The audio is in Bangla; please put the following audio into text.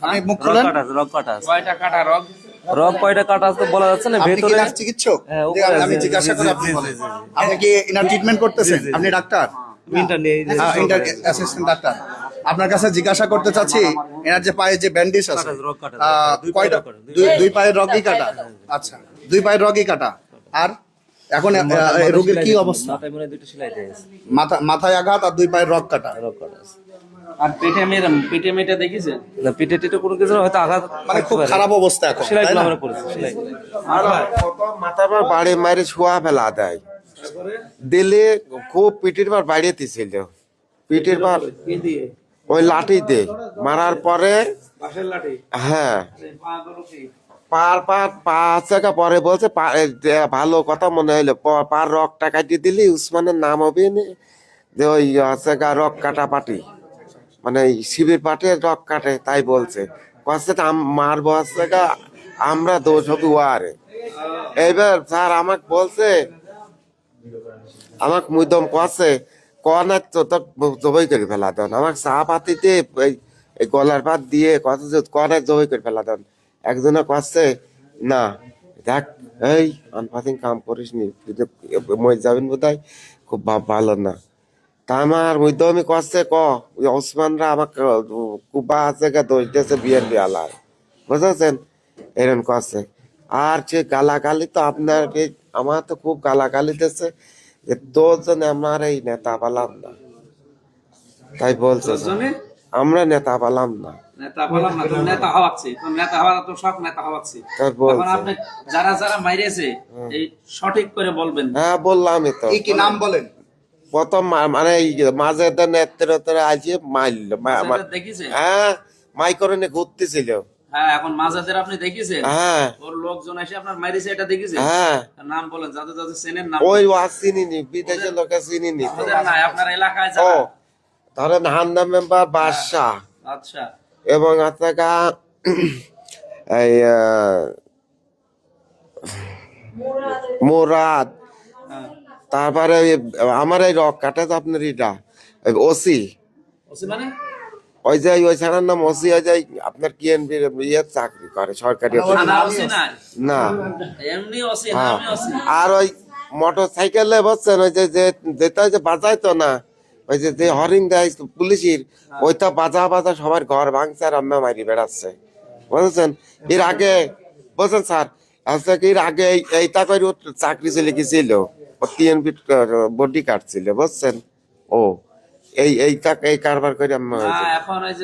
আপনি মুখ খুলেন। কয়টা কাটা রগ? রগ কয়টা কাটা আছে বলা যাচ্ছে না। আপনি কি ভেতরে ইনার চিকিৎসক? হ্যাঁ, যে আমি জিজ্ঞাসা করে আপনি বলেন। আপনি কি ইনার ট্রিটমেন্ট করতেছেন? আপনি ডাক্তার? হ্যাঁ, ইন্টার অ্যাসিস্ট্যান্ট ডাক্তার। আপনার কাছে জিজ্ঞাসা করতে চাচ্ছি, এনার যে পায়ে যে ব্যান্ডেজ আছে, কয়টা? দুই পায়ের রগই কাটা। আচ্ছা, দুই পায়ের রগই কাটা। আর এখন রোগীর কি অবস্থা? মাথায় আঘাত আর দুই পায়ের রগ কাটা। আর পেটে মেটা দেখেছেন? না, পিঠে টিঠে কোনো কিছু না, হয়তো আঘাত মানে খুব খারাপ অবস্থা এখন, সেলাই তাই না? আমরা করেছি সেলাই। আর মাথার পর বাড়ি মারি শোয়া ফেলা দেয় দিলে খুব পিঠের পর বাড়িতে ছিল পিঠের পর কি দিয়ে? ওই লাঠি দিয়ে মারার পরে বাঁশের লাঠি? হ্যাঁ পা গুলো কি? পাঁচ টাকা পরে বলছে ভালো কথা মনে হইলো পার রকটা কাটিয়ে দিলি উসমানের নাম হবে নি যে ওই আছে রক কাটা পাটি মানে শিবির পাটে রক কাটে তাই বলছে কষ্ট মারবো আছে আমরা দোষ হবি ওয়ারে। এইবার স্যার আমাকে বলছে আমাকে মুদম কছে কনার তো তোর জবাই করে ফেলা দেন আমাকে চা পাতিতে এই গলার পাত দিয়ে কত কনার জবাই করে ফেলা দেন। একজনে কছে না দেখ এই আনপাতিং কাম করিস নি মই যাবেন বোধ হয় খুব ভালো না তা আমার মুদমি কছে ওসমানরা আমাকে কুবা আছে দোষ দিয়েছে বিএনপি আলার বুঝেছেন এরকম কছে। আর সে গালাগালি তো আপনার আমার তো খুব গালাগালি দিয়েছে যে তোর জন্য আমার এই নেতা পালাম না তাই বলছে আমরা নেতা পালাম না। নেতা বললাম না, তুমি নেতা হওয়াচ্ছি, তুমি নেতা হওয়ার তো সব নেতা হওয়াচ্ছি। এখন আপনি যারা যারা মাইরেছে এই সঠিক করে বলবেন। হ্যাঁ বললামই তো। কি নাম বলেন? প্রথম মানে মাঝে নেতৃত্ব আজকে মারল দেখেছেন? হ্যাঁ মাইকরণে ঘুরতেছিল। হ্যাঁ, এখন মাঝাদের আপনি দেখেছেন? হ্যাঁ ওর লোকজন এসে আপনার মাইরেছে, এটা দেখেছেন? হ্যাঁ নাম বলেন, যাদের যাদের চেনেন নাম। ওই ওয়াজ চিনিনি বিদেশের লোকে চিনিনি তো। ওদের নাই, আপনার এলাকায় ও যারা। ধরেন হান্না মেম্বার বাদশাহ আচ্ছা, এবং আপনাকে এই মুরাদ তারপরে আমার এই রক কাটে তো আপনার এটা ওসি ওসি মানে? ওই যে ওই ছাড়ার নাম ওসি ওই যে আপনার কিএনপির ইয়ে চাকরি করে সরকারি থানা ওসি নাই? না এমনি ওসি, হ্যাঁ নামই ওসি। আর ওই মোটর সাইকেলে বসছেন ওই যে যেটা যে বাজাইতো না ওই যে হরিং দেয় পুলিশের ওইটা বাজা বাজা সবার ঘর ভাঙছে আর আম্মা মারি বেড়াচ্ছে বুঝেছেন। এর আগে বুঝছেন স্যার আচ্ছা এর আগে এইটা করে চাকরি চলে গেছিল ও টিএনপি বডি কাটছিল বুঝছেন। ও এই কারবার করে আম্মা এখন ওই যে